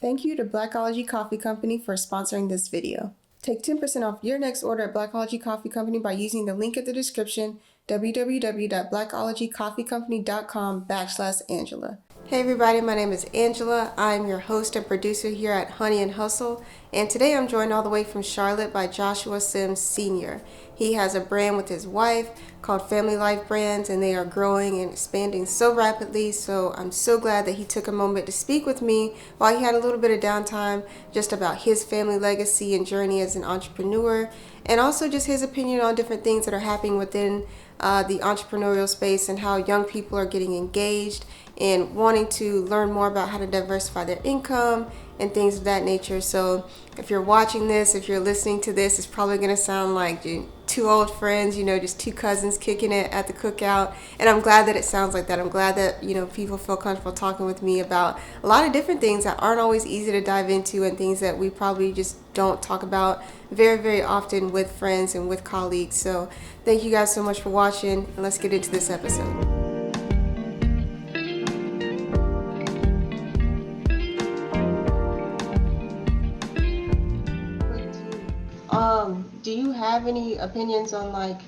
Thank you to Blackology Coffee Company for sponsoring this video. Take 10% off your next order at Blackology Coffee Company by using the link in the description, www.blackologycoffeecompany.com/Angela. Hey everybody, my name is Angela. I'm your host and producer here at Honey and Hustle, and today I'm joined all the way from Charlotte by Joshua Sims Sr. He has a brand with his wife called Family Life Brands, and they are growing and expanding so rapidly, so I'm so glad that he took a moment to speak with me while he had a little bit of downtime just about his family legacy and journey as an entrepreneur, and also just his opinion on different things that are happening within the entrepreneurial space and how young people are getting engaged and wanting to learn more about how to diversify their income and things of that nature. So if you're watching this, if you're listening to this, it's probably going to sound like two old friends, just two cousins kicking it at the cookout. And I'm glad that it sounds like that. I'm glad that, people feel comfortable talking with me about a lot of different things that aren't always easy to dive into and things that we probably just don't talk about very, very often with friends and with colleagues. So thank you guys so much for watching, and let's get into this episode. Do you have any opinions on, like,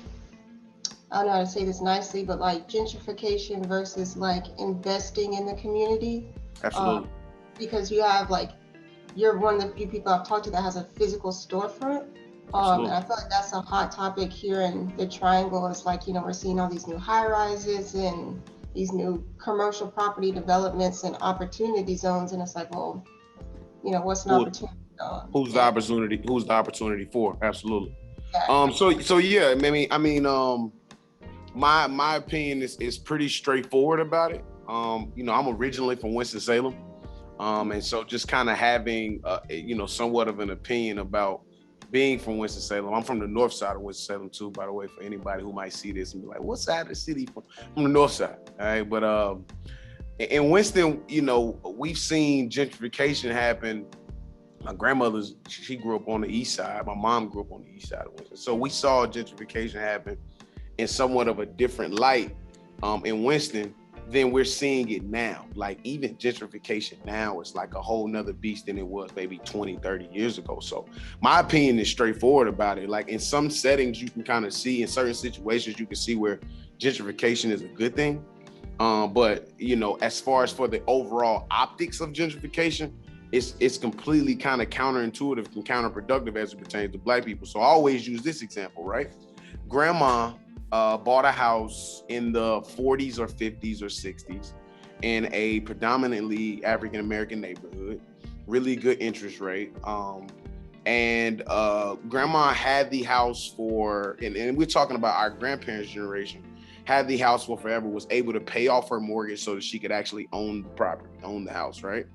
I don't know how to say this nicely, but like gentrification versus like investing in the community? Absolutely. Because you're one of the few people I've talked to that has a physical storefront. And I Absolutely. feel like that's a hot topic here in the Triangle. It's like, we're seeing all these new high rises and these new commercial property developments and opportunity zones. And it's like, well, what's an Who, opportunity zone? who's the And opportunity? Who's the opportunity for? Absolutely. yeah. So yeah. My opinion is pretty straightforward about it. I'm originally from Winston-Salem, and so just kind of having somewhat of an opinion about being from Winston-Salem. I'm from the north side of Winston-Salem too, by the way, for anybody who might see this and be like, what side of the city from the north side? All right, but in Winston, we've seen gentrification happen. My she grew up on the east side. My mom grew up on the east side of Winston. So we saw gentrification happen in somewhat of a different light in Winston than we're seeing it now. Like even gentrification now is like a whole nother beast than it was maybe 20, 30 years ago. So my opinion is straightforward about it. Like in some settings, you can kind of see, in certain situations, you can see where gentrification is a good thing. But as far as for the overall optics of gentrification, it's completely kind of counterintuitive and counterproductive as it pertains to Black people. So I always use this example, right? Grandma bought a house in the 40s or 50s or 60s in a predominantly African-American neighborhood, really good interest rate. And grandma had the house for, and we're talking about our grandparents' generation, had the house for forever, was able to pay off her mortgage so that she could actually own the property, own the house, right?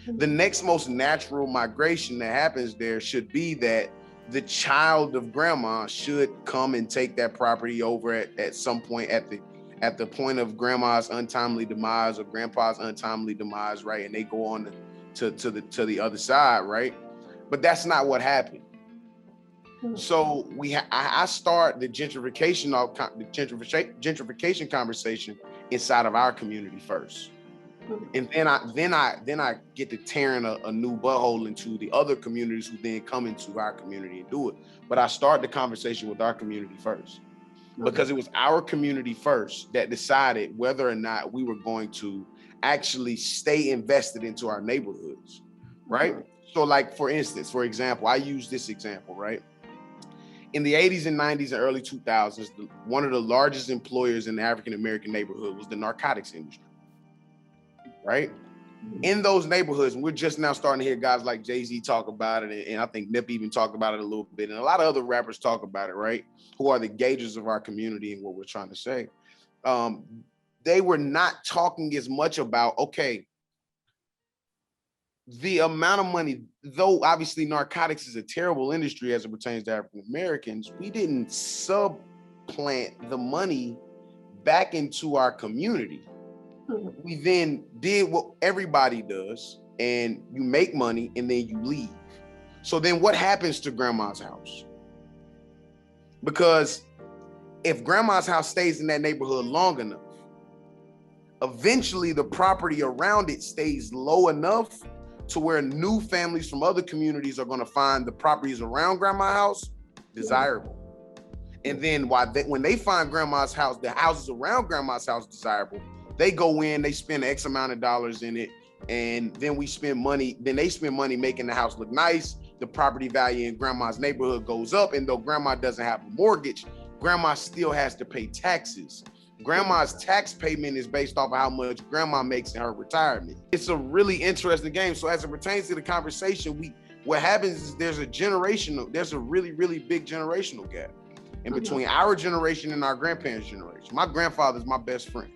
The next most natural migration that happens there should be that the child of grandma should come and take that property over at some point at the point of grandma's untimely demise or grandpa's untimely demise, right? And they go on to the other side, right? But that's not what happened. So I start the gentrification conversation inside of our community first. And then I get to tearing a new butthole into the other communities who then come into our community and do it. But I start the conversation with our community first, because it was our community first that decided whether or not we were going to actually stay invested into our neighborhoods, right? So like, for example, I use this example, right? In the 80s and 90s and early 2000s, one of the largest employers in the African-American neighborhood was the narcotics industry. Right? In those neighborhoods, and we're just now starting to hear guys like Jay-Z talk about it, and I think Nip even talked about it a little bit, and a lot of other rappers talk about it, right? Who are the gauges of our community and what we're trying to say. They were not talking as much about, okay, the amount of money, though obviously narcotics is a terrible industry as it pertains to African Americans, we didn't supplant the money back into our community. We then did what everybody does, and you make money and then you leave. So then what happens to grandma's house? Because if grandma's house stays in that neighborhood long enough, eventually the property around it stays low enough to where new families from other communities are going to find the properties around grandma's house desirable. And then when they find grandma's house, the houses around grandma's house desirable, they go in, they spend X amount of dollars in it, and then they spend money making the house look nice. The property value in grandma's neighborhood goes up, and though grandma doesn't have a mortgage, grandma still has to pay taxes. Grandma's tax payment is based off of how much grandma makes in her retirement. It's a really interesting game. So as it pertains to the conversation, what happens is there's a really, really big generational gap in between our generation and our grandparents' generation. My grandfather's my best friend,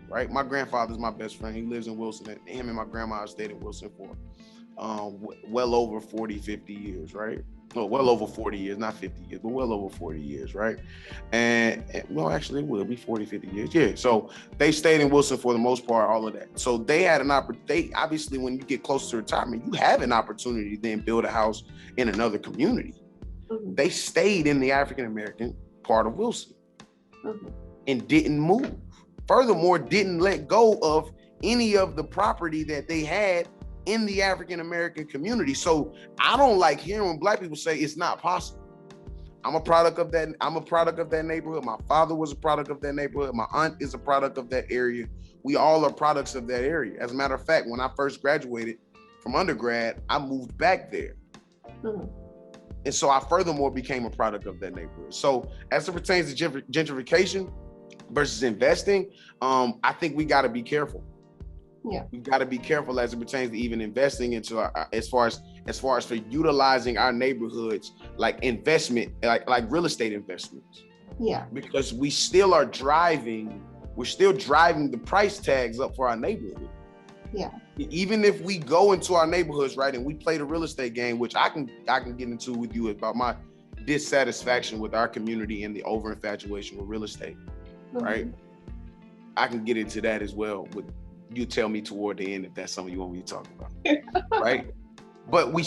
right? My grandfather's my best friend. He lives in Wilson, and him and my grandma stayed in Wilson for well over 40, 50 years, right? Well, well over 40 years, not 50 years, but well over 40 years, right? And well, actually it will be 40, 50 years. Yeah, so they stayed in Wilson for the most part, all of that. So they had an opportunity. Obviously, when you get close to retirement, you have an opportunity to then build a house in another community. They stayed in the African-American part of Wilson and didn't move. Furthermore, didn't let go of any of the property that they had in the African-American community. So I don't like hearing when Black people say it's not possible. I'm a product of that neighborhood. My father was a product of that neighborhood. My aunt is a product of that area. We all are products of that area. As a matter of fact, when I first graduated from undergrad, I moved back there. And so I furthermore became a product of that neighborhood. So as it pertains to gentrification versus investing, I think we got to be careful. Yeah, we've got to be careful as it pertains to even investing into as far as for utilizing our neighborhoods like investment, like real estate investments. Yeah, because we're still driving the price tags up for our neighborhood. Yeah, even if we go into our neighborhoods, right, and we play the real estate game, which I can get into with you about my dissatisfaction with our community and the over infatuation with real estate, right? I can get into that as well with. You tell me toward the end if that's something you want me to talk about, right? But we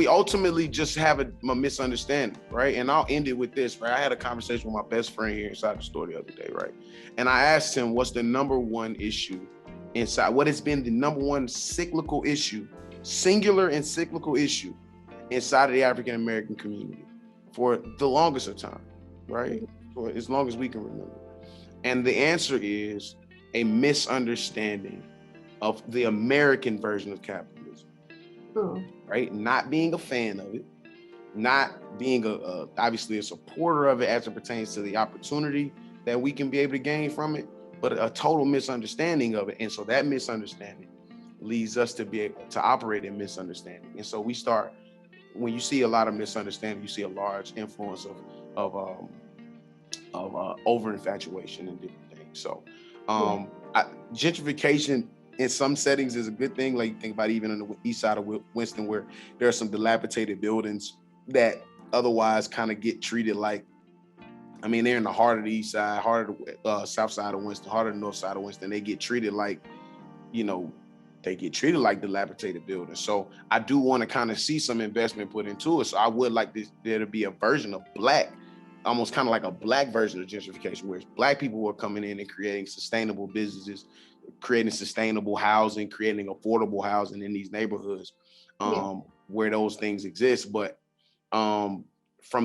ultimately just have a misunderstanding, right? And I'll end it with this, right? I had a conversation with my best friend here inside the store the other day, right? And I asked him, what's the number one issue inside? What has been the number one singular and cyclical issue inside of the African-American community for the longest of time, right? For as long as we can remember. And the answer is a misunderstanding of the American version of capitalism, right? Not being a fan of it, not being obviously a supporter of it as it pertains to the opportunity that we can be able to gain from it, but a total misunderstanding of it. And so that misunderstanding leads us to be able to operate in misunderstanding. And so when you see a lot of misunderstanding, you see a large influence of over infatuation and different things. So gentrification in some settings is a good thing. Like you think about even on the east side of Winston, where there are some dilapidated buildings that otherwise kind of get treated like, I mean, they're in the heart of the east side, heart of the south side of Winston, heart of the north side of Winston. They get treated like, dilapidated buildings. So I do want to kind of see some investment put into it. So I would like there to be a version of Black, almost kind of like a Black version of gentrification, where Black people were coming in and creating sustainable businesses, creating sustainable housing, creating affordable housing in these neighborhoods where those things exist. But from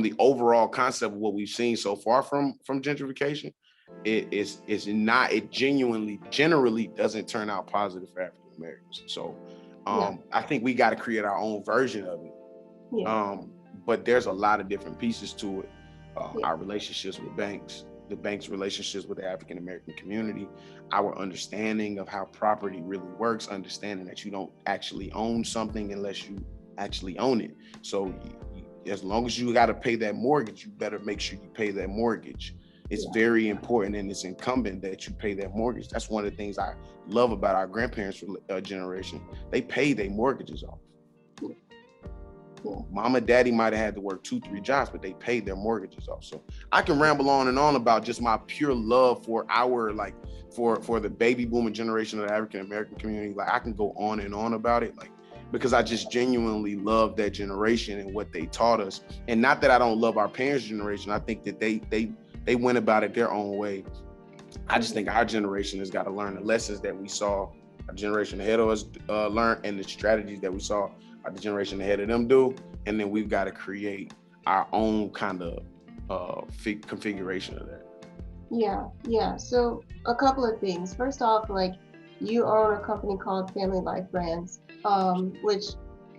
the overall concept of what we've seen so far from gentrification, it generally doesn't turn out positive for African Americans. So I think we got to create our own version of it. But there's a lot of different pieces to it. Our relationships with banks, the bank's relationships with the African American community, our understanding of how property really works, understanding that you don't actually own something unless you actually own it. So as long as you got to pay that mortgage, you better make sure you pay that mortgage. It's very important and it's incumbent that you pay that mortgage. That's one of the things I love about our grandparents' generation. They pay their mortgages off. Mama, daddy might have had to work 2-3 jobs, but they paid their mortgages off. So I can ramble on and on about just my pure love for for the baby boomer generation of the African American community. Like I can go on and on about it, like because I just genuinely love that generation and what they taught us. And not that I don't love our parents' generation. I think that they went about it their own way. I just think our generation has got to learn the lessons that we saw a generation ahead of us learned, and the strategies that we saw the generation ahead of them do, and then we've got to create our own kind of configuration of that. Yeah. So a couple of things. First off, like you own a company called Family Life Brands, which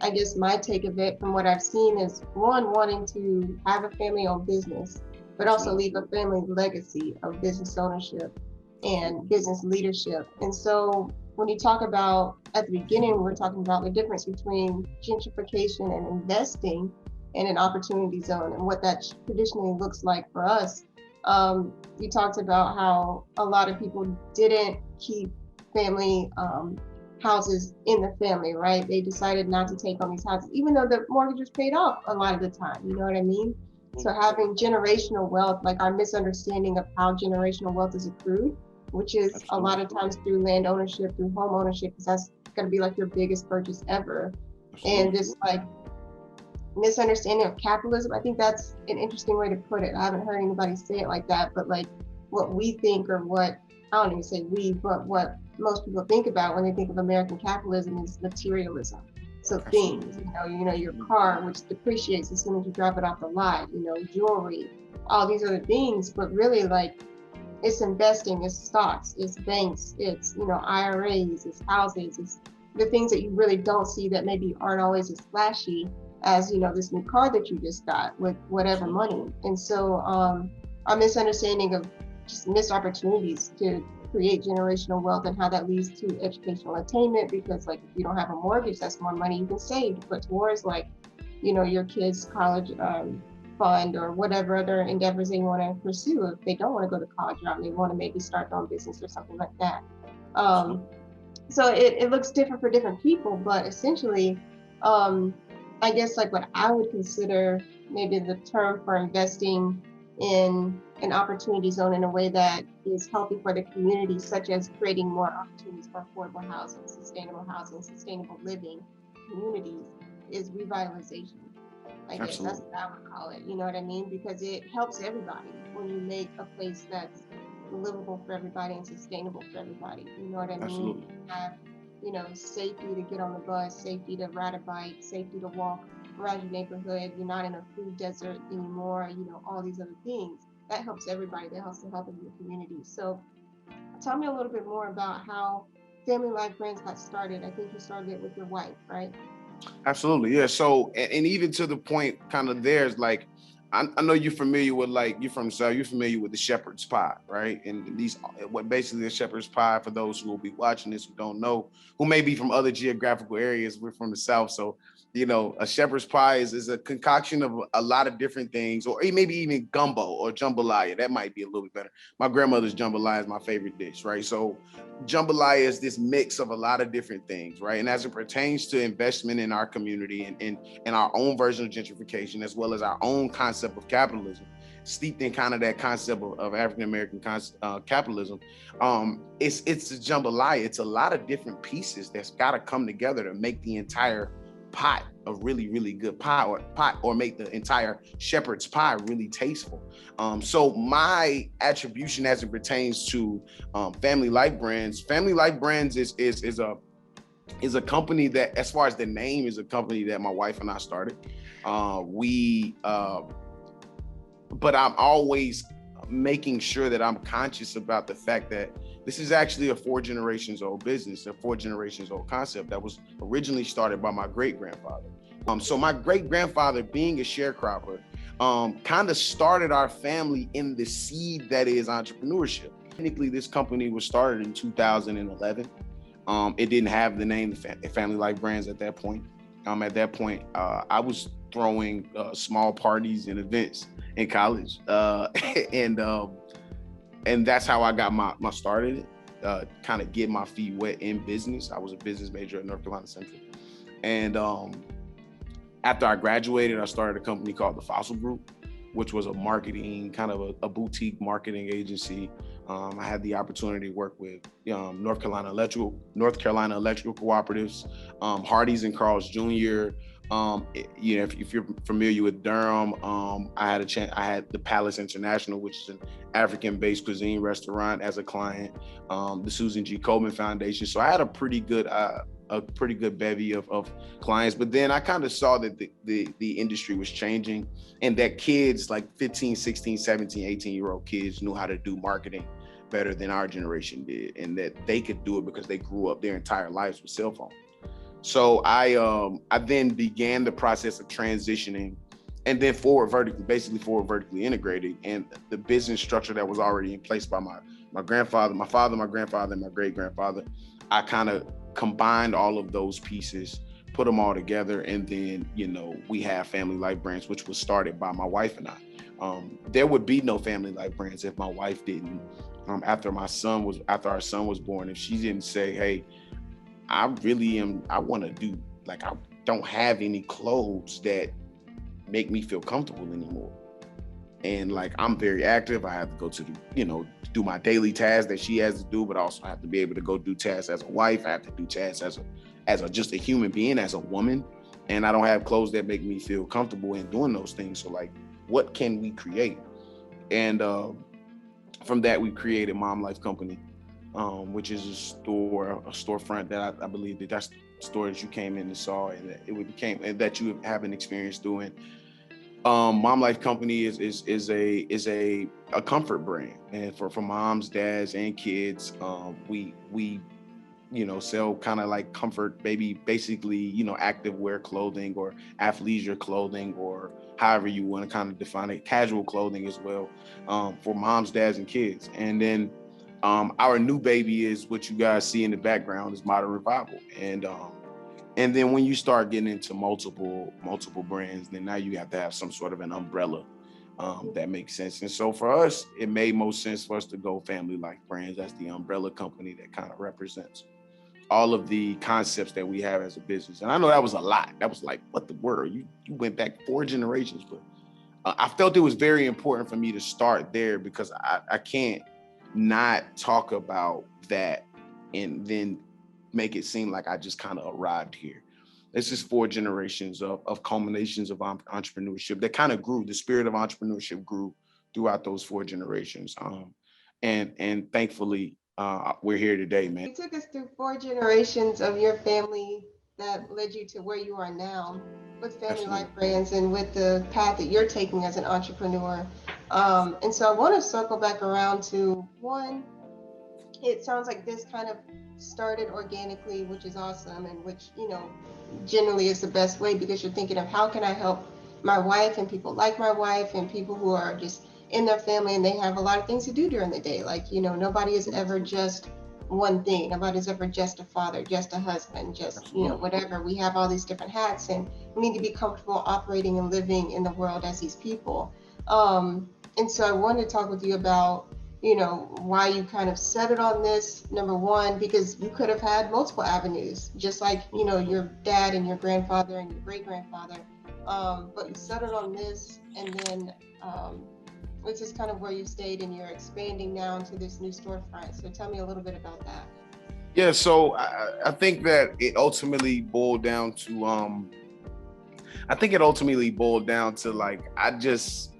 I guess my take of it from what I've seen is one, wanting to have a family-owned business, but also leave a family legacy of business ownership and business leadership. And so when you talk about at the beginning, we're talking about the difference between gentrification and investing in an opportunity zone and what that traditionally looks like for us. You talked about how a lot of people didn't keep family houses in the family, right? They decided not to take on these houses, even though the mortgage was paid off a lot of the time. You know what I mean? So having generational wealth, like our misunderstanding of how generational wealth is accrued, which is a lot of times through land ownership, through home ownership, because that's going to be like your biggest purchase ever. And this like misunderstanding of capitalism, I think that's an interesting way to put it. I haven't heard anybody say it like that, but like what we think, or what, I don't even say we, but what most people think about when they think of American capitalism is materialism. So things, your car, which depreciates as soon as you drop it off the lot, jewelry, all these other things, but really like it's investing, it's stocks, it's banks, it's, IRAs, it's houses, it's the things that you really don't see that maybe aren't always as flashy as, this new car that you just got with whatever money. And so our misunderstanding of just missed opportunities to create generational wealth and how that leads to educational attainment, because like if you don't have a mortgage, that's more money you can save to put towards like, your kids' college fund or whatever other endeavors they want to pursue if they don't want to go to college route and they want to maybe start their own business or something like that. So it looks different for different people, but essentially, I guess like what I would consider maybe the term for investing in an opportunity zone in a way that is healthy for the community, such as creating more opportunities for affordable housing, sustainable living communities, is revitalization. I guess that's what I would call it. You know what I mean? Because it helps everybody when you make a place that's livable for everybody and sustainable for everybody. You know what I mean? Absolutely. You have, safety to get on the bus, safety to ride a bike, safety to walk around your neighborhood. You're not in a food desert anymore, all these other things. That helps everybody. That helps the health of your community. So tell me a little bit more about how Family Life Brands got started. I think you started it with your wife, right? Absolutely, yeah. So, and even to the point, kind of, there's like, I know you're familiar with, like, you're from the South, you're familiar with the shepherd's pie, right? And these, what basically the shepherd's pie, for those who will be watching this who don't know, who may be from other geographical areas, we're from the South, so a shepherd's pie is a concoction of a lot of different things, or maybe even gumbo or jambalaya. That might be a little bit better. My grandmother's jambalaya is my favorite dish, right? So jambalaya is this mix of a lot of different things, right? And as it pertains to investment in our community and our own version of gentrification, as well as our own concept of capitalism, steeped in kind of that concept of African-American capitalism, it's a jambalaya. It's a lot of different pieces that's got to come together to make the entire pot a really, really good pie, or make the entire shepherd's pie really tasteful. So my attribution as it pertains to Family Life Brands is a company that, as far as the name, is a company that my wife and I started. But I'm always making sure that I'm conscious about the fact that this is actually a 4 generations old business, a 4 generations old concept that was originally started by my great-grandfather. So my great-grandfather, being a sharecropper, kind of started our family in the seed that is entrepreneurship. Technically, this company was started in 2011. It didn't have the name Family Life Brands at that point. At that point, I was throwing small parties and events in college, and that's how I got my start in it. Kind of get my feet wet in business. I was a business major at North Carolina Central, and after I graduated, I started a company called the Fossil Group, which was a marketing, kind of a boutique marketing agency. I had the opportunity to work with North Carolina Electrical Cooperatives, Hardee's and Carl's Jr., If you're familiar with Durham, I had the Palace International, which is an African-based cuisine restaurant, as a client. The Susan G. Komen Foundation. So I had a pretty good bevy of clients. But then I kind of saw that the industry was changing, and that kids like 15, 16, 17, 18-year-old kids knew how to do marketing better than our generation did, and that they could do it because they grew up their entire lives with cell phones. So I then began the process of transitioning, and then forward vertically integrated, and the business structure that was already in place by my grandfather, my father, my grandfather, and my great grandfather. I kind of combined all of those pieces, put them all together, and then we have Family Life Brands, which was started by my wife and I. There would be no Family Life Brands if my wife didn't. After our son was born, if she didn't say, "Hey, I want to do, like, I don't have any clothes that make me feel comfortable anymore. And like, I'm very active. I have to go to do my daily tasks that she has to do, but also I have to be able to go do tasks as a wife. I have to do tasks as a just a human being, as a woman. And I don't have clothes that make me feel comfortable in doing those things. So like, what can we create?" And from that, we created Mom Life Company, which is a storefront that I believe that's the store that you came in and saw, and that and that you haven't experienced doing. Mom Life Company is a comfort brand, and for moms, dads, and kids. We sell kind of like comfort, basically active wear clothing or athleisure clothing, or however you want to kind of define it, casual clothing as well, for moms, dads, and kids. And then our new baby is what you guys see in the background is Modern Revival. And then when you start getting into multiple brands, then now you have to have some sort of an umbrella that makes sense. And so for us, it made most sense for us to go Family Life Brands. That's the umbrella company that kind of represents all of the concepts that we have as a business. And I know that was a lot. That was like, what the word? You went back 4 generations, but I felt it was very important for me to start there, because I can't not talk about that and then make it seem like I just kind of arrived here. This is 4 generations of culminations of entrepreneurship that kind of grew. The spirit of entrepreneurship grew throughout those 4 generations. And thankfully, we're here today, man. You took us through 4 generations of your family that led you to where you are now with Family Life Absolutely. Brands and with the path that you're taking as an entrepreneur. And so I want to circle back around to one. It sounds like this kind of started organically, which is awesome, and which, generally is the best way, because you're thinking of how can I help my wife and people like my wife and people who are just in their family and they have a lot of things to do during the day. Like, nobody is ever just one thing. Nobody's ever just a father, just a husband, just, Absolutely. whatever. We have all these different hats, and we need to be comfortable operating and living in the world as these people. And so I wanted to talk with you about why you kind of settled on this, number one, because you could have had multiple avenues, just like, your dad and your grandfather and your great grandfather. But you settled on this, and then which is kind of where you stayed, and you're expanding now into this new storefront. So tell me a little bit about that. Yeah, so I think that it ultimately boiled down to like, I just,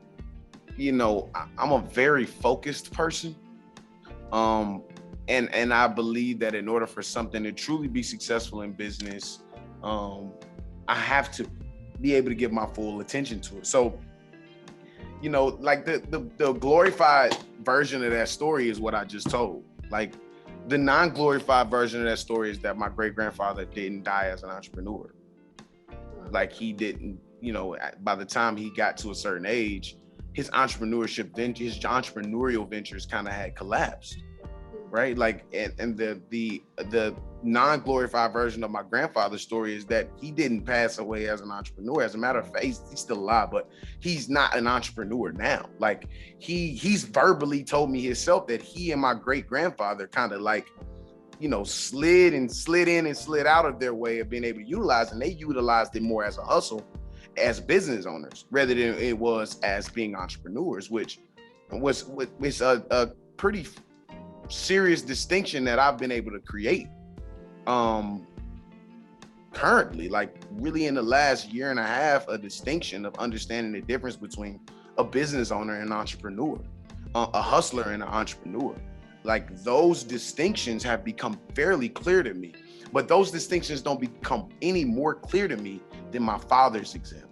I'm a very focused person. Um, and I believe that in order for something to truly be successful in business, I have to be able to give my full attention to it. So, like the glorified version of that story is what I just told. Like, the non-glorified version of that story is that my great grandfather didn't die as an entrepreneur. Like, he didn't, by the time he got to a certain age, his entrepreneurial ventures kind of had collapsed, right? Like, and the non-glorified version of my grandfather's story is that he didn't pass away as an entrepreneur. As a matter of fact, he's still alive, but he's not an entrepreneur now. Like, he's verbally told me himself that he and my great grandfather kind of like, slid in and slid out of their way of being able to utilize, and they utilized it more as a hustle, as business owners, rather than it was as being entrepreneurs, which was a pretty serious distinction that I've been able to create. Because currently, like really in the last year and a half, a distinction of understanding the difference between a business owner and an entrepreneur, a hustler and an entrepreneur. Like those distinctions have become fairly clear to me, but those distinctions don't become any more clear to me than my father's example,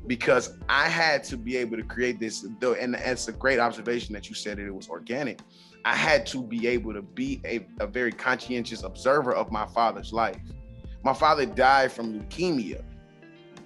because I had to be able to create this, and it's a great observation that you said that it was organic. I had to be able to be a very conscientious observer of my father's life. My father died from leukemia.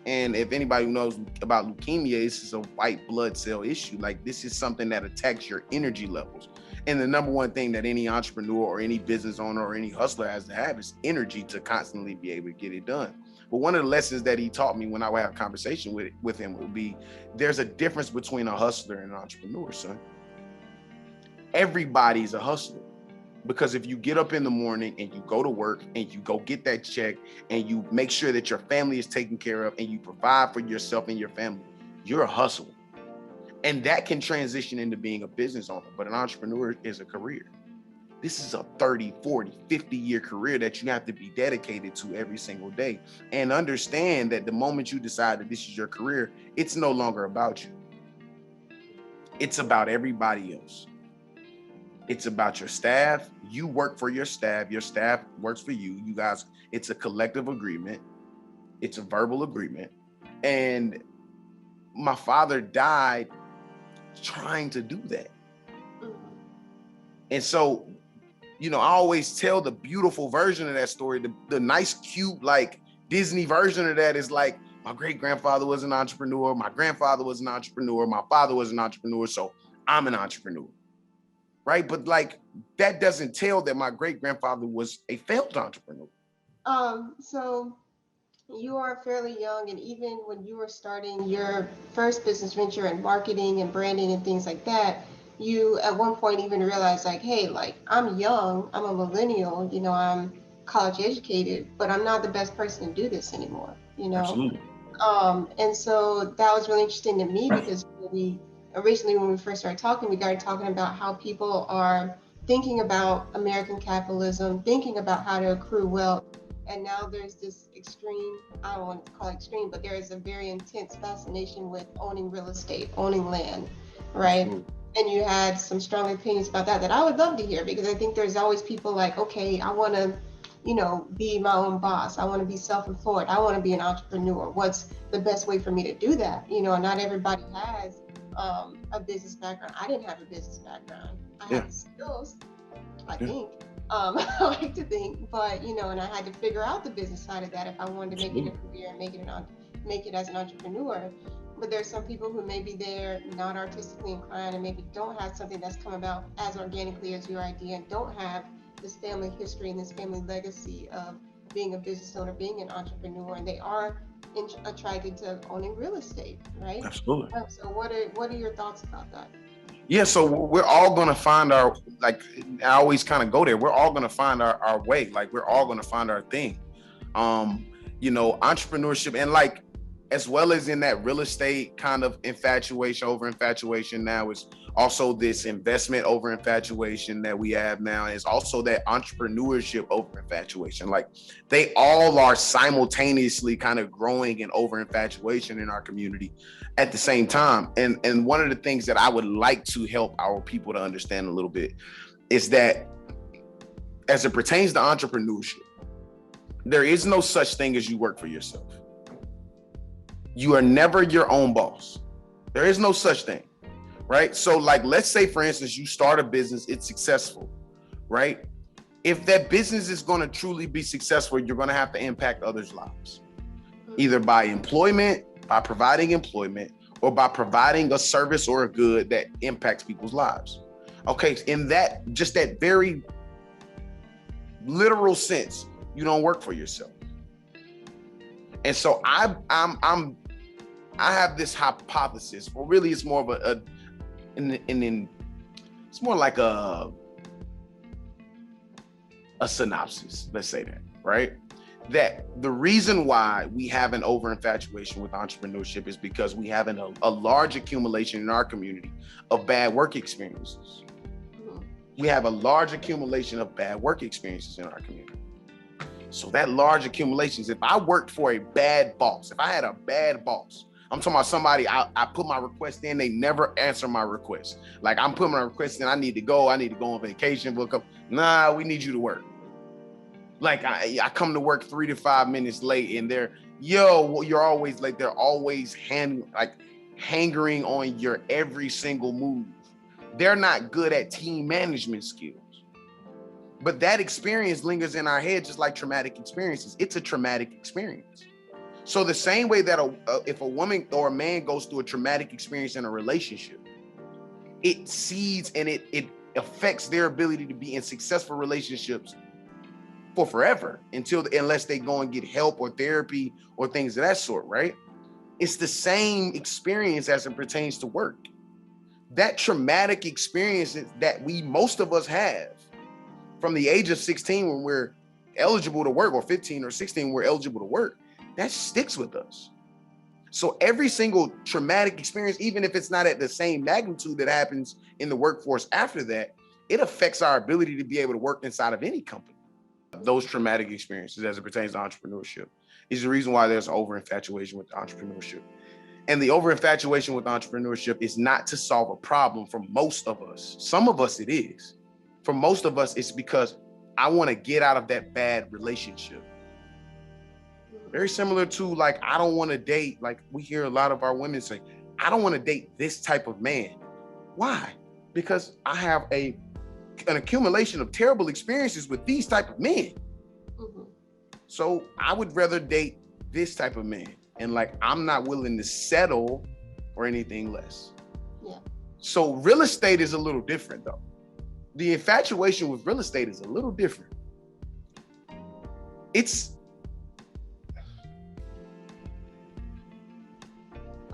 And if anybody knows about leukemia, this is a white blood cell issue. Like this is something that attacks your energy levels. And the number one thing that any entrepreneur or any business owner or any hustler has to have is energy to constantly be able to get it done. But one of the lessons that he taught me when I would have a conversation with him would be, there's a difference between a hustler and an entrepreneur, son. Everybody's a hustler. Because if you get up in the morning and you go to work and you go get that check and you make sure that your family is taken care of and you provide for yourself and your family, you're a hustler. And that can transition into being a business owner, but an entrepreneur is a career. This is a 30, 40, 50-year career that you have to be dedicated to every single day. And understand that the moment you decide that this is your career, it's no longer about you. It's about everybody else. It's about your staff. You work for your staff works for you. You guys, it's a collective agreement. It's a verbal agreement. And my father died trying to do that. And so, I always tell the beautiful version of that story. The nice, cute, like Disney version of that is like, my great grandfather was an entrepreneur. My grandfather was an entrepreneur. My father was an entrepreneur. So I'm an entrepreneur. Right? But like, that doesn't tell that my great grandfather was a failed entrepreneur. So you are fairly young, and even when you were starting your first business venture in marketing and branding and things like that, you at one point even realized like, hey, like I'm young, I'm a millennial, I'm college educated, but I'm not the best person to do this anymore, Absolutely. And so that was really interesting to me because originally when we first started talking, we started talking about how people are thinking about American capitalism, thinking about how to accrue wealth. And now there's this extreme, I don't want to call it extreme, but there is a very intense fascination with owning real estate, owning land, right? Absolutely. And you had some strong opinions about that I would love to hear, because I think there's always people like, okay, I want to, be my own boss. I want to be self-employed. I want to be an entrepreneur. What's the best way for me to do that? Not everybody has a business background. I didn't have a business background. I had the skills, I think. I like to think, but and I had to figure out the business side of that if I wanted to make it a career and make it as an entrepreneur. But there's some people who maybe they're not artistically inclined and maybe don't have something that's come about as organically as your idea, and don't have this family history and this family legacy of being a business owner, being an entrepreneur, and they are attracted to owning real estate, right? Absolutely. So what are your thoughts about that? Yeah, so we're all going to find our, like, I always kind of go there. We're all going to find our way. Like, we're all going to find our thing. Entrepreneurship, and like, as well as in that real estate kind of over infatuation now, is also this investment over infatuation that we have now. Is also that entrepreneurship over infatuation. Like, they all are simultaneously kind of growing and over infatuation in our community at the same time. And one of the things that I would like to help our people to understand a little bit is that as it pertains to entrepreneurship, there is no such thing as you work for yourself. You are never your own boss. There is no such thing, right? So like, let's say for instance, you start a business, it's successful, right? If that business is going to truly be successful, you're going to have to impact others' lives, either by employment, by providing employment, or by providing a service or a good that impacts people's lives. Okay, in that, just that very literal sense, you don't work for yourself. And so I have this hypothesis, or really it's more of it's more like a synopsis, let's say that, right? That the reason why we have an over infatuation with entrepreneurship is because we have a large accumulation in our community of bad work experiences. We have a large accumulation of bad work experiences in our community. So that large accumulations, if I worked for a bad boss, if I had a bad boss, I'm talking about somebody, I put my request in, they never answer my request. Like I'm putting my request in, I need to go on vacation. Nah, we need you to work. Like I come to work 3 to 5 minutes late and you're always late. They're always hangering on your every single move. They're not good at team management skills. But that experience lingers in our head just like traumatic experiences. It's a traumatic experience. So the same way that if a woman or a man goes through a traumatic experience in a relationship, it seeds and it affects their ability to be in successful relationships for forever unless they go and get help or therapy or things of that sort, right? It's the same experience as it pertains to work. That traumatic experience that most of us have from the age of 16 when we're eligible to work, or 15 or 16 we're eligible to work, that sticks with us. So every single traumatic experience, even if it's not at the same magnitude that happens in the workforce after that, it affects our ability to be able to work inside of any company. Those traumatic experiences as it pertains to entrepreneurship is the reason why there's over-infatuation with entrepreneurship. And the over-infatuation with entrepreneurship is not to solve a problem for most of us. Some of us it is. For most of us, it's because I want to get out of that bad relationship. Very similar to I don't want to date, we hear a lot of our women say, I don't want to date this type of man. Why? Because I have an accumulation of terrible experiences with these type of men. Mm-hmm. So I would rather date this type of man. And I'm not willing to settle for anything less. Yeah. So real estate is a little different though. The infatuation with real estate is a little different.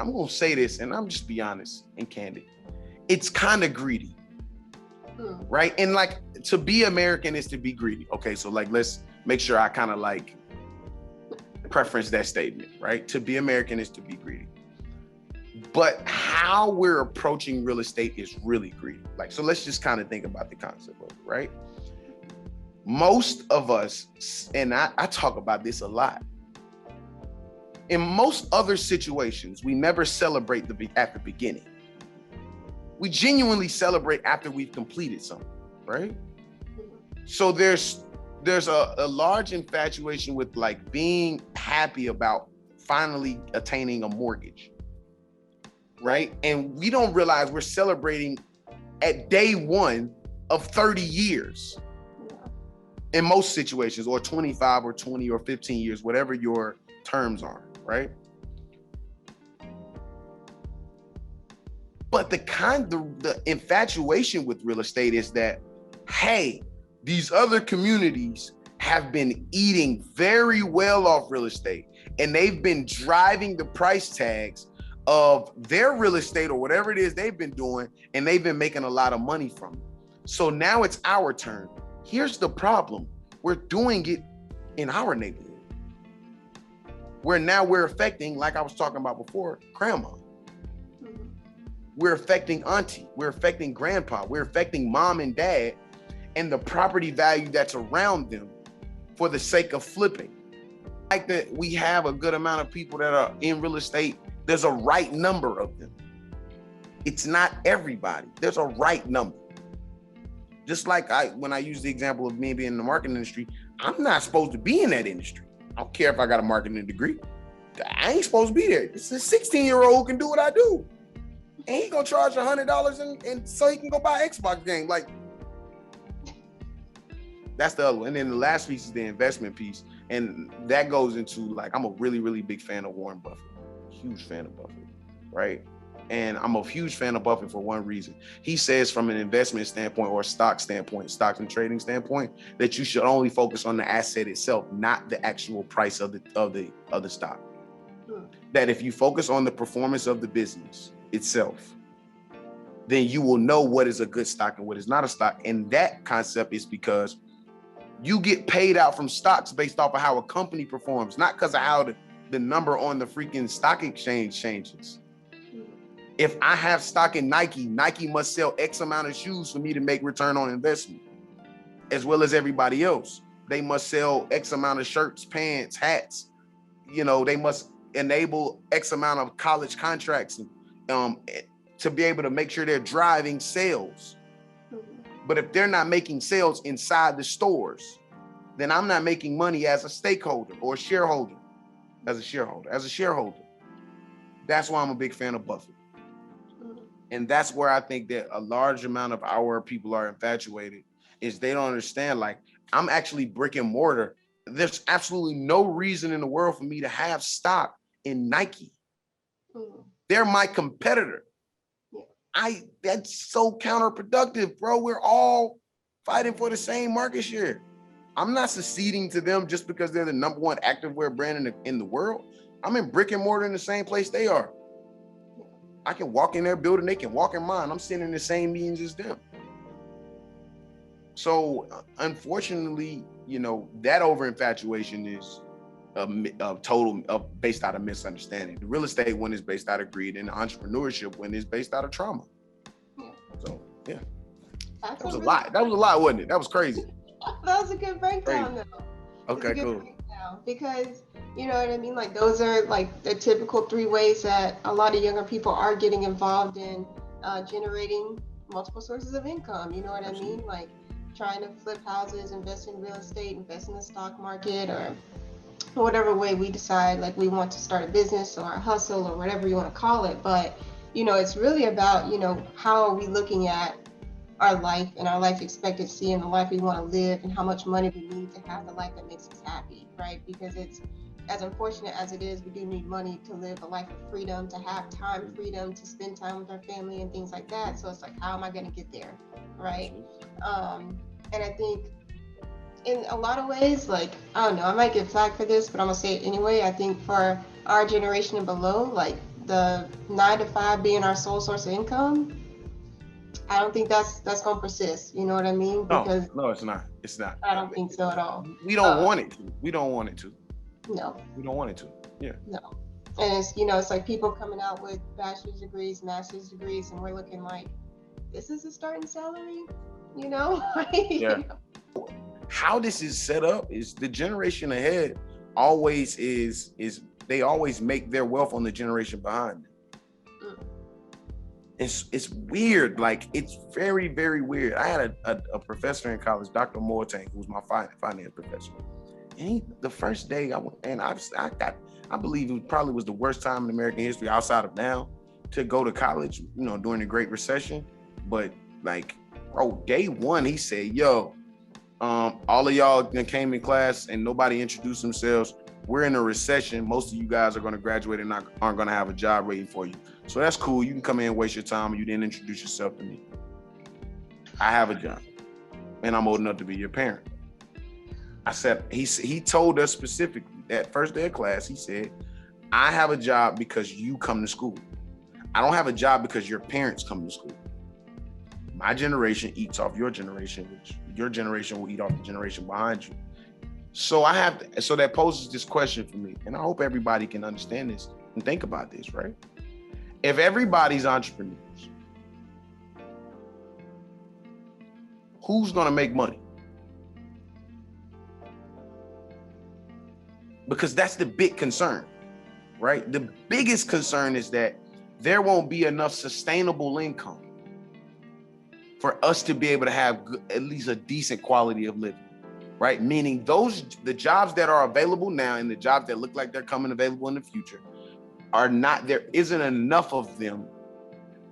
I'm going to say this, and I'm just be honest and candid. It's kind of greedy, right? And to be American is to be greedy. Okay, so let's make sure I kind of preference that statement, right? To be American is to be greedy. But how we're approaching real estate is really greedy. So let's just kind of think about the concept of it, right? Most of us, and I talk about this a lot, in most other situations, we never celebrate at the beginning. We genuinely celebrate after we've completed something, right? So there's a large infatuation with being happy about finally attaining a mortgage, right? And we don't realize we're celebrating at day one of 30 years in most situations, or 25 or 20 or 15 years, whatever your terms are, right? But the infatuation with real estate is that, hey, these other communities have been eating very well off real estate, and they've been driving the price tags of their real estate or whatever it is they've been doing, and they've been making a lot of money from it. So now it's our turn. Here's the problem. We're doing it in our neighborhood. We're affecting, like I was talking about before, grandma. We're affecting auntie. We're affecting grandpa. We're affecting mom and dad and the property value that's around them for the sake of flipping. That we have a good amount of people that are in real estate. There's a right number of them. It's not everybody. There's a right number. Just like when I use the example of me being in the marketing industry, I'm not supposed to be in that industry. I don't care if I got a marketing degree. I ain't supposed to be there. It's a 16-year-old who can do what I do. And he gonna charge $100 and so he can go buy an Xbox game. That's the other one. And then the last piece is the investment piece. And that goes into I'm a really, really big fan of Warren Buffett. Huge fan of Buffett, right? And I'm a huge fan of Buffett for one reason. He says from an investment standpoint or stocks and trading standpoint, that you should only focus on the asset itself, not the actual price of the stock. That if you focus on the performance of the business itself, then you will know what is a good stock and what is not a stock. And that concept is because you get paid out from stocks based off of how a company performs, not because of how the number on the freaking stock exchange changes. If I have stock in Nike, Nike must sell X amount of shoes for me to make return on investment, as well as everybody else. They must sell X amount of shirts, pants, hats. You know, they must enable X amount of college contracts um, to be able to make sure they're driving sales. But if they're not making sales inside the stores, then I'm not making money as a stakeholder or shareholder, as a shareholder. That's why I'm a big fan of Buffett. And that's where I think that a large amount of our people are infatuated, is they don't understand, like, I'm actually brick and mortar. There's absolutely no reason in the world for me to have stock in Nike. They're my competitor. That's so counterproductive, bro. We're all fighting for the same market share. I'm not succeeding to them just because they're the number one activewear brand in the world. I'm in brick and mortar in the same place they are. I can walk in their building, they can walk in mine. I'm sitting in the same meetings as them. So unfortunately, you know, that over infatuation is based out of misunderstanding. The real estate one is based out of greed, and the entrepreneurship one is based out of trauma. So yeah, that was a lot. That was a lot, wasn't it? That was crazy. That was a good breakdown, though. Okay, cool. Because you know what I mean? Like, those are like the typical 3 ways that a lot of younger people are getting involved in generating multiple sources of income. You know what I mean? Like trying to flip houses, invest in real estate, invest in the stock market, or whatever way we decide, like, we want to start a business or a hustle or whatever you want to call it. But, you know, it's really about, you know, how are we looking at our life and our life expectancy and the life we want to live, and how much money we need to have the life that makes us happy, right? Because it's, as unfortunate as it is, we do need money to live a life of freedom, to have time freedom, to spend time with our family and things like that. So it's like, how am I going to get there, right? And I think in a lot of ways, like, I don't know, I might get flagged for this, but I'm gonna say it anyway. I think for our generation and below, like, the 9 to 5 being our sole source of income, I don't think that's gonna persist. You know what I mean? Because no, it's not. It's not. I don't think so at all. We don't want it to. We don't want it to. No. We don't want it to. Yeah. No. And it's, you know, it's like people coming out with bachelor's degrees, master's degrees, and we're looking like, this is a starting salary, you know? Yeah. You know? How this is set up is the generation ahead always is they always make their wealth on the generation behind them. It's weird. Like, it's very, very weird. I had a professor in college, Dr. Moateng, who was my finance professor. And the first day I went, and I believe it probably was the worst time in American history outside of now to go to college, you know, during the Great Recession. But like, bro, day one, he said, yo, all of y'all came in class and nobody introduced themselves. We're in a recession. Most of you guys are going to graduate and aren't going to have a job waiting for you. So that's cool. You can come in and waste your time. You didn't introduce yourself to me. I have a job and I'm old enough to be your parent. I said, he told us specifically that first day of class, he said, I have a job because you come to school. I don't have a job because your parents come to school. My generation eats off your generation, which your generation will eat off the generation behind you. So so that poses this question for me, and I hope everybody can understand this and think about this, right? If everybody's entrepreneurs, who's gonna make money? Because that's the big concern, right? The biggest concern is that there won't be enough sustainable income for us to be able to have at least a decent quality of living, right? Meaning the jobs that are available now and the jobs that look like they're coming available in the future there isn't enough of them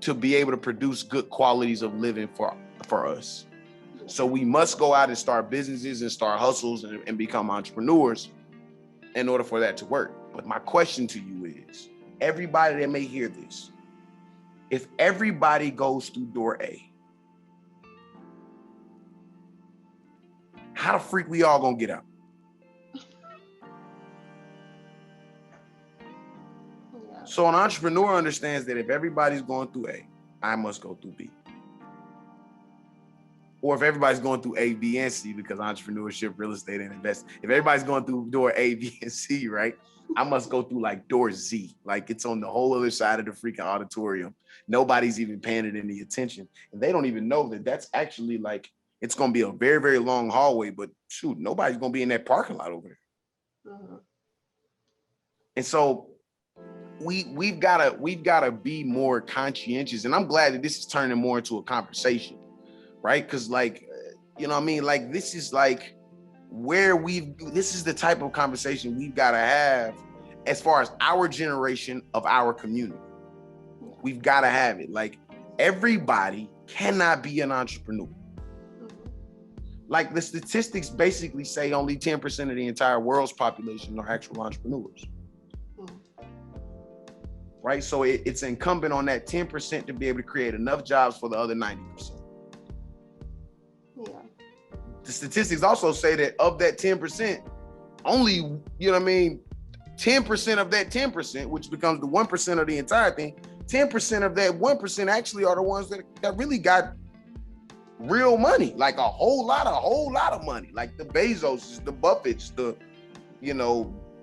to be able to produce good qualities of living for us. So we must go out and start businesses and start hustles and become entrepreneurs in order for that to work. But my question to you is, everybody that may hear this, if everybody goes through door A, how the freak we all gonna get out? Yeah. So an entrepreneur understands that if everybody's going through A, I must go through B. Or if everybody's going through A, B, and C, because entrepreneurship, real estate, and investing, if everybody's going through door A, B, and C, right? I must go through like door Z, like it's on the whole other side of the freaking auditorium. Nobody's even paying it any attention. And they don't even know that that's actually like It's going to be a very, very long hallway, but shoot, nobody's going to be in that parking lot over there. Mm-hmm. And so we've gotta be more conscientious. And I'm glad that this is turning more into a conversation, right? Because like, you know what I mean? Like this is like this is the type of conversation we've got to have as far as our generation of our community. We've got to have it. Like everybody cannot be an entrepreneur. Like the statistics basically say only 10% of the entire world's population are actual entrepreneurs. Right? So it's incumbent on that 10% to be able to create enough jobs for the other 90%. Yeah. The statistics also say that of that 10%, only, you know what I mean, 10% of that 10%, which becomes the 1% of the entire thing, 10% of that 1% actually are the ones that really got real money, like a whole lot of money, like the Bezos, the Buffetts,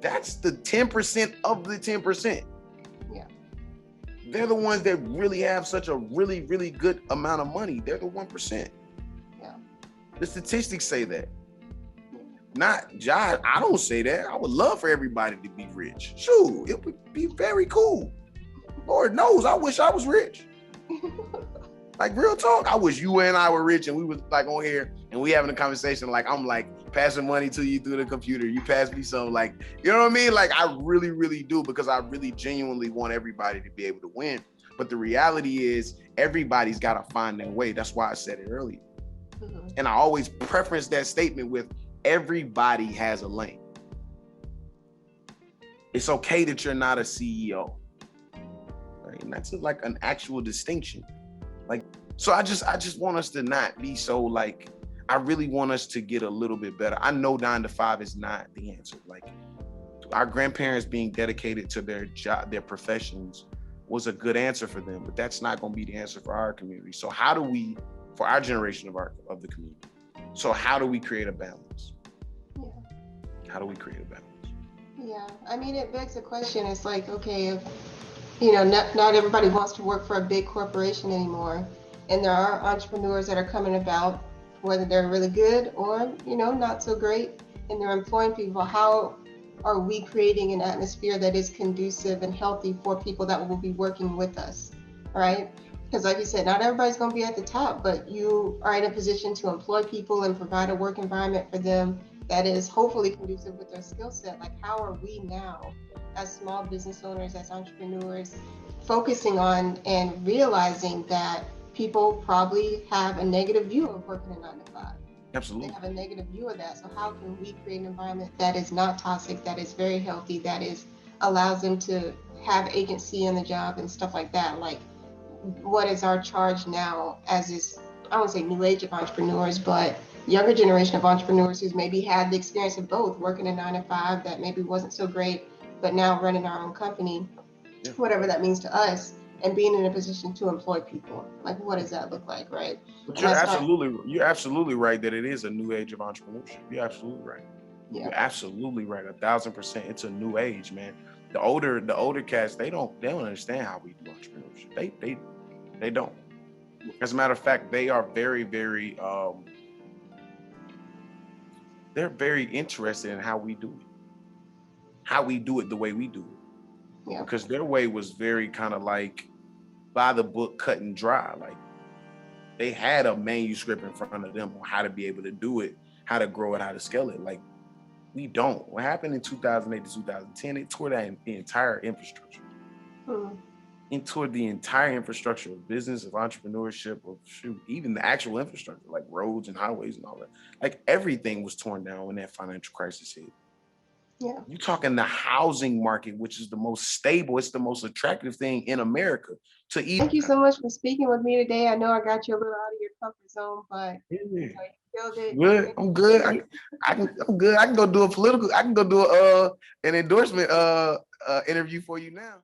that's the 10% of the 10%. Yeah. They're the ones that really have such a really, really good amount of money. They're the 1%. Yeah. The statistics say that. Not Josh. I don't say that. I would love for everybody to be rich. Shoot, it would be very cool. Lord knows, I wish I was rich. Like real talk, I wish you and I were rich and we was like on here and we having a conversation like I'm like passing money to you through the computer. You pass me some, like, you know what I mean? Like I really, really do, because I really genuinely want everybody to be able to win. But the reality is everybody's got to find their way. That's why I said it earlier. Mm-hmm. And I always preference that statement with everybody has a lane. It's okay that you're not a CEO. Right? And that's like an actual distinction. Like, so I just want us to not be so like, I really want us to get a little bit better. I know 9 to 5 is not the answer. Like our grandparents being dedicated to their job, their professions was a good answer for them, but that's not going to be the answer for our community. So how do we, for our generation of the community, so how do we create a balance? Yeah. How do we create a balance? Yeah, I mean, it begs the question. It's like, okay, if not everybody wants to work for a big corporation anymore. And there are entrepreneurs that are coming about, whether they're really good or, not so great, and they're employing people. How are we creating an atmosphere that is conducive and healthy for people that will be working with us, right? Because like you said, not everybody's going to be at the top, but you are in a position to employ people and provide a work environment for them that is hopefully conducive with their skill set. Like, how are we now, as small business owners, as entrepreneurs, focusing on and realizing that people probably have a negative view of working a 9 to 5? Absolutely. They have a negative view of that. So how can we create an environment that is not toxic, that is very healthy, that allows them to have agency in the job and stuff like that? Like, what is our charge now as this, I won't say new age of entrepreneurs, but younger generation of entrepreneurs who's maybe had the experience of both, working a 9 to 5 that maybe wasn't so great, but now running our own company, whatever that means to us, and being in a position to employ people. Like, what does that look like, right? But you're absolutely right that it is a new age of entrepreneurship. You're absolutely right. Yeah. You're absolutely right, 1,000%. It's a new age, man. The older cats, they don't understand how we do entrepreneurship. They don't. As a matter of fact, they are very, very they're very interested in how we do it the way we do it. Yeah. Because their way was very kind of like by the book, cut and dry. Like they had a manuscript in front of them on how to be able to do it, how to grow it, how to scale it. Like we don't. What happened in 2008 to 2010, it tore the entire infrastructure. It tore the entire infrastructure of business, of entrepreneurship, of even the actual infrastructure, like roads and highways and all that. Like everything was torn down when that financial crisis hit. Yeah. You're talking the housing market, which is the most stable, it's the most attractive thing in America. Thank you so much for speaking with me today. I know I got you a little out of your comfort zone, but you killed it. Good. I'm good. I'm good. I can go do an endorsement interview for you now.